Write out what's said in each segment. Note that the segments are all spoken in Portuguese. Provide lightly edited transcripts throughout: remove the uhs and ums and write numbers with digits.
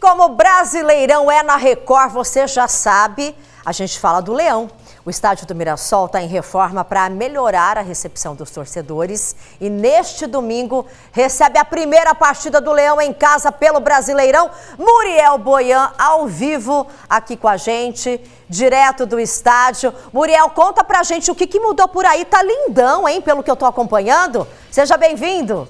como o Brasileirão é na Record, você já sabe, a gente fala do Leão. O estádio do Mirassol está em reforma para melhorar a recepção dos torcedores. E neste domingo recebe a primeira partida do Leão em casa pelo Brasileirão. Muriel Boyan ao vivo aqui com a gente, direto do estádio. Muriel, conta pra gente o que mudou por aí. Tá lindão, hein, pelo que eu tô acompanhando. Seja bem-vindo.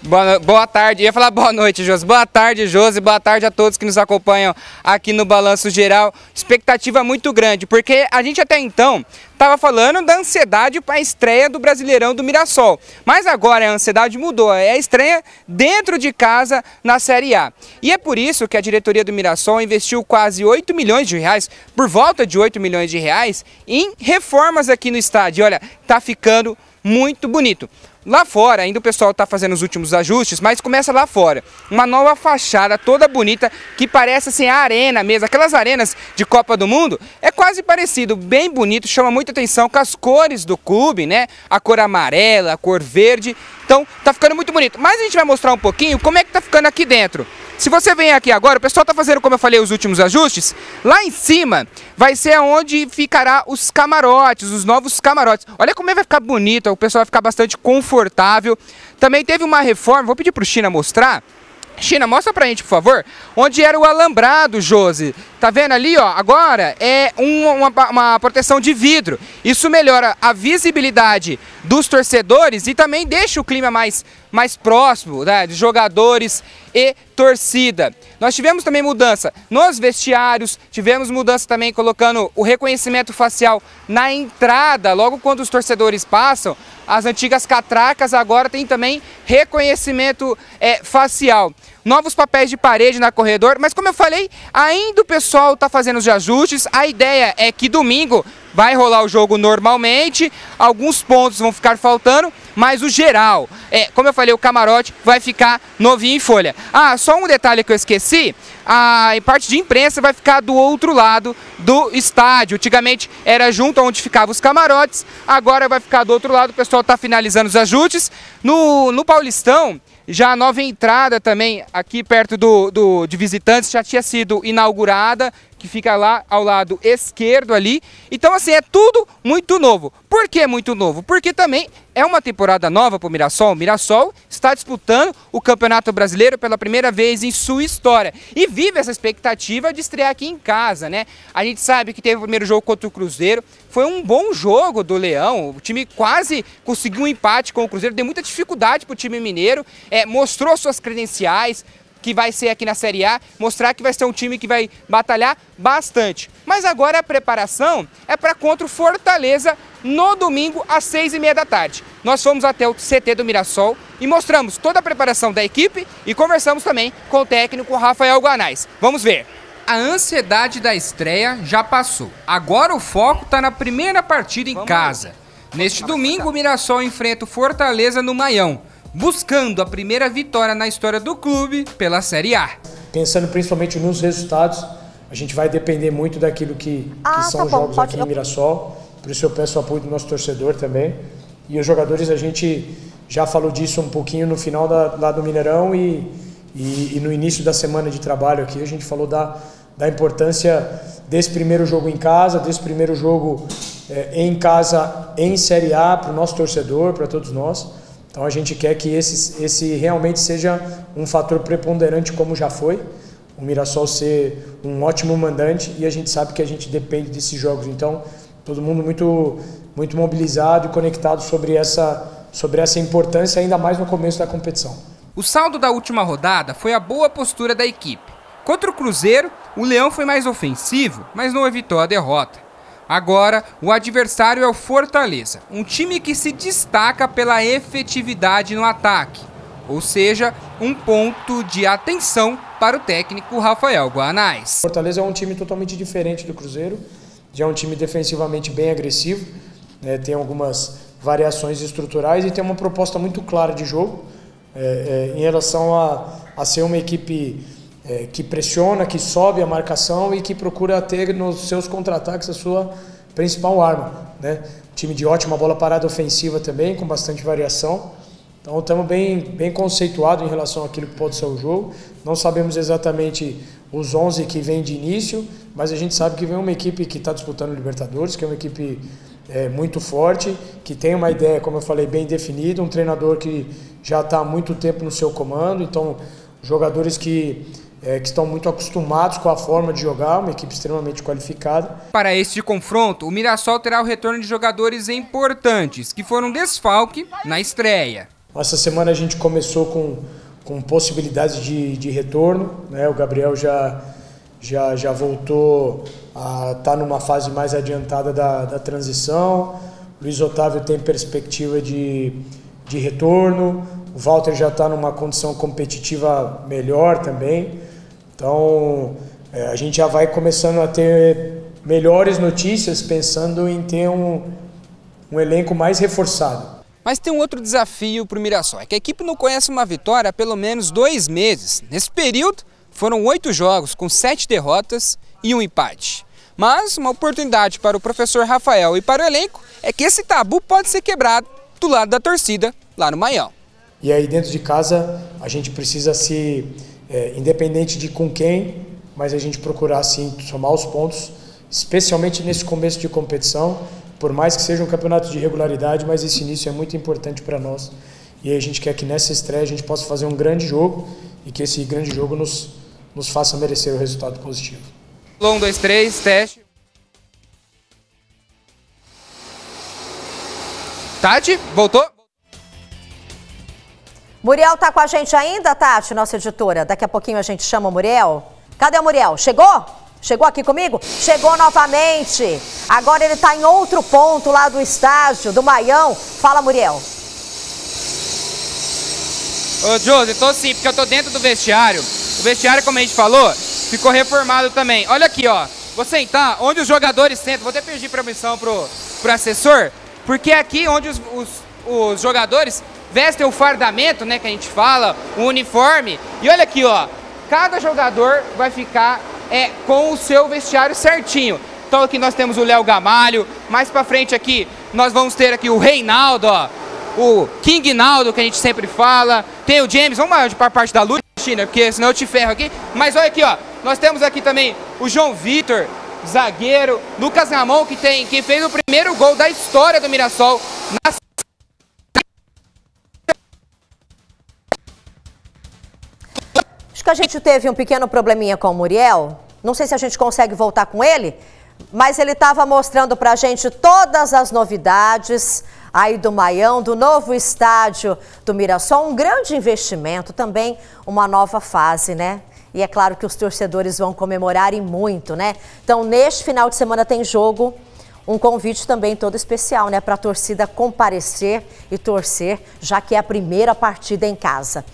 Boa tarde, ia falar boa noite, Josi. Boa tarde, Josi, boa tarde a todos que nos acompanham aqui no Balanço Geral. Expectativa muito grande, porque a gente até então estava falando da ansiedade para a estreia do Brasileirão do Mirassol. Mas agora a ansiedade mudou, é a estreia dentro de casa na Série A. E é por isso que a diretoria do Mirassol investiu quase 8 milhões de reais, por volta de 8 milhões de reais, em reformas aqui no estádio. Olha, tá ficando muito bonito. Lá fora, ainda o pessoal está fazendo os últimos ajustes, mas começa lá fora. Uma nova fachada toda bonita, que parece assim a arena mesmo. Aquelas arenas de Copa do Mundo, é quase parecido, bem bonito, chama muita atenção com as cores do clube, né? A cor amarela, a cor verde. Então, tá ficando muito bonito. Mas a gente vai mostrar um pouquinho como é que tá ficando aqui dentro. Se você vem aqui agora, o pessoal está fazendo, como eu falei, os últimos ajustes. Lá em cima vai ser onde ficará os camarotes, os novos camarotes. Olha como vai ficar bonito, o pessoal vai ficar bastante confortável. Também teve uma reforma, vou pedir para o China mostrar. China, mostra pra gente, por favor, onde era o alambrado, Josi. Tá vendo ali, ó? Agora é uma proteção de vidro. Isso melhora a visibilidade dos torcedores e também deixa o clima mais próximo, né, de jogadores e torcida. Nós tivemos também mudança nos vestiários, tivemos mudança também colocando o reconhecimento facial na entrada, logo quando os torcedores passam. As antigas catracas agora tem também reconhecimento facial. Novos papéis de parede na corredor, mas como eu falei, ainda o pessoal está fazendo os ajustes. A ideia é que domingo vai rolar o jogo normalmente, alguns pontos vão ficar faltando, mas o geral, como eu falei, o camarote vai ficar novinho em folha. Ah, só um detalhe que eu esqueci, a parte de imprensa vai ficar do outro lado do estádio. Antigamente era junto onde ficavam os camarotes, agora vai ficar do outro lado, o pessoal está finalizando os ajustes. No Paulistão, já a nova entrada também, aqui perto de visitantes, já tinha sido inaugurada, que fica lá ao lado esquerdo ali. Então, assim, é tudo muito novo. Por que muito novo? Porque também é uma temporada nova para o Mirassol. O Mirassol está disputando o Campeonato Brasileiro pela primeira vez em sua história. E vive essa expectativa de estrear aqui em casa, né? A gente sabe que teve o primeiro jogo contra o Cruzeiro. Foi um bom jogo do Leão. O time quase conseguiu um empate com o Cruzeiro. Deu muita dificuldade para o time mineiro. Mostrou suas credenciais, que vai ser aqui na Série A, mostrar que vai ser um time que vai batalhar bastante. Mas agora a preparação é para contra o Fortaleza no domingo às 6h30 da tarde. Nós fomos até o CT do Mirassol e mostramos toda a preparação da equipe e conversamos também com o técnico Rafael Guanais. Vamos ver. A ansiedade da estreia já passou. Agora o foco está na primeira partida em casa. Neste domingo o Mirassol enfrenta o Fortaleza no Maião, buscando a primeira vitória na história do clube pela Série A. Pensando principalmente nos resultados, a gente vai depender muito daquilo que são os jogos aqui no Mirassol. Por isso eu peço o apoio do nosso torcedor também. E os jogadores, a gente já falou disso um pouquinho no final lá do Mineirão e no início da semana de trabalho aqui. A gente falou da importância desse primeiro jogo em casa, desse primeiro jogo em casa em Série A para o nosso torcedor, para todos nós. Então a gente quer que esse realmente seja um fator preponderante como já foi, o Mirassol ser um ótimo mandante e a gente sabe que a gente depende desses jogos. Então todo mundo muito mobilizado e conectado sobre essa importância, ainda mais no começo da competição. O saldo da última rodada foi a boa postura da equipe. Contra o Cruzeiro, o Leão foi mais ofensivo, mas não evitou a derrota. Agora, o adversário é o Fortaleza, um time que se destaca pela efetividade no ataque, ou seja, um ponto de atenção para o técnico Rafael Guanais. Fortaleza é um time totalmente diferente do Cruzeiro, já é um time defensivamente bem agressivo, né, tem algumas variações estruturais e tem uma proposta muito clara de jogo em relação a ser uma equipe que pressiona, que sobe a marcação e que procura ter nos seus contra-ataques a sua principal arma, né? Time de ótima bola parada ofensiva também, com bastante variação. Então estamos bem conceituados em relação àquilo que pode ser o jogo. Não sabemos exatamente os 11 que vêm de início, mas a gente sabe que vem uma equipe que está disputando o Libertadores, que é uma equipe muito forte, que tem uma ideia, como eu falei, bem definida, um treinador que já está há muito tempo no seu comando, então jogadores que estão muito acostumados com a forma de jogar, uma equipe extremamente qualificada. Para este confronto, o Mirassol terá o retorno de jogadores importantes, que foram desfalque na estreia. Essa semana a gente começou com possibilidades de retorno, né? O Gabriel já voltou a estar numa fase mais adiantada da transição, o Luiz Otávio tem perspectiva de retorno, o Walter já está numa condição competitiva melhor também, então a gente já vai começando a ter melhores notícias pensando em ter um elenco mais reforçado. Mas tem um outro desafio para o Mirassol, é que a equipe não conhece uma vitória há pelo menos 2 meses. Nesse período, foram 8 jogos com 7 derrotas e 1 empate. Mas uma oportunidade para o professor Rafael e para o elenco é que esse tabu pode ser quebrado do lado da torcida, lá no Maião. E aí dentro de casa a gente precisa independente de com quem, mas a gente procurar sim somar os pontos, especialmente nesse começo de competição, por mais que seja um campeonato de regularidade, mas esse início é muito importante para nós. E aí a gente quer que nessa estreia a gente possa fazer um grande jogo e que esse grande jogo nos faça merecer o resultado positivo. 1, 2, 3, teste. Tati, voltou? Muriel tá com a gente ainda, Tati, nossa editora? Daqui a pouquinho a gente chama o Muriel. Cadê o Muriel? Chegou? Chegou aqui comigo? Chegou novamente. Agora ele tá em outro ponto lá do estádio, do Maião. Fala, Muriel. Ô, Josi, tô sim, porque eu tô dentro do vestiário. O vestiário, como a gente falou, ficou reformado também. Olha aqui, ó. Vou sentar onde os jogadores sentam. Vou até pedir permissão pro assessor, porque é aqui onde os jogadores vestem o fardamento, né, que a gente fala, o uniforme. E olha aqui, ó. Cada jogador vai ficar com o seu vestiário certinho. Então aqui nós temos o Léo Gamalho. Mais pra frente aqui nós vamos ter aqui o Reinaldo, ó. O King Naldo, que a gente sempre fala. Tem o James, vamos para a parte da luta, China, porque senão eu te ferro aqui. Mas olha aqui, ó. Nós temos aqui também o João Vitor, zagueiro. Lucas Ramon, que fez o primeiro gol da história do Mirassol. Acho que a gente teve um pequeno probleminha com o Muriel. Não sei se a gente consegue voltar com ele, mas ele estava mostrando pra gente todas as novidades aí do Maião, do novo estádio do Mirassol, um grande investimento, também uma nova fase, né? E é claro que os torcedores vão comemorar e muito, né? Então, neste final de semana tem jogo, um convite também todo especial, né? Para a torcida comparecer e torcer, já que é a primeira partida em casa.